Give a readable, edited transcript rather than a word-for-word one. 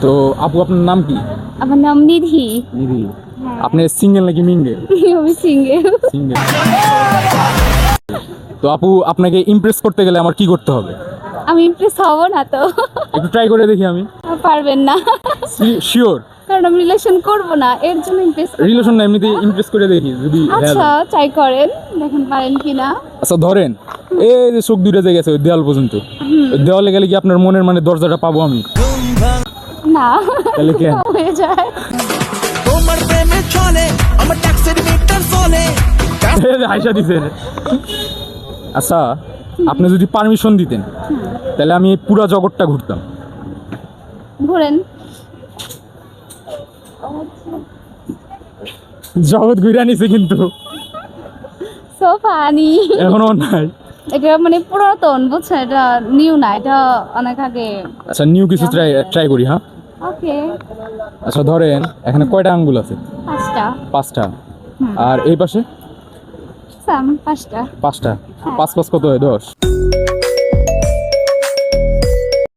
তো আপু আপনার নাম কি? আমার নাম নিধি। নিধি। আপনি সিঙ্গেল নাকি মিঙ্গেল? আমি সিঙ্গেল। সিঙ্গেল। তো আপু আপনাকে ইমপ্রেস করতে গেলে আমার কি করতে হবে? আমি ইমপ্রেস হব না তো। একটু ট্রাই করে দেখি আমি। পারবেন না, শিওর? কারণ আমি রিলেশন করব না, এর জন্য ইমপ্রেস। রিলেশন না, এমনিতে ইমপ্রেস করে দেখি যদি। আচ্ছা ট্রাই করেন, দেখেন পারেন কিনা। আচ্ছা ধরেন এই যে চোখ দুটো যে গেছে ওই দেওয়াল পর্যন্ত, ওই দেওয়ালে গেলে কি আপনার মনের মানে দরজাটা পাবো আমি? না, তাহলে কেন? হয়ে যায়। তোমার প্রেমে চলে আমার ট্যাক্সির মিটার চলে। আয়সা দিছেন। আচ্ছা আপনি যদি পারমিশন দিতেন তাহলে আমি পুরো জগৎটা ঘুরতাম। ঘুরেন। জগৎ ঘুরে নিছে কিন্তু সো ফানি। এখনো নাই। এটা মানে পুরাতন, বুঝছেন, এটা নিউ না, এটা অনেক আগে। আচ্ছা নিউ কিছু ট্রাই করি। হ্যাঁ ওকে। আচ্ছা ধরেন এখানে কয়টা আঙ্গুল আছে? 5টা। 5টা। আর এই পাশে? সাম 5টা। 5টা। 5 5 কত হয়? 10।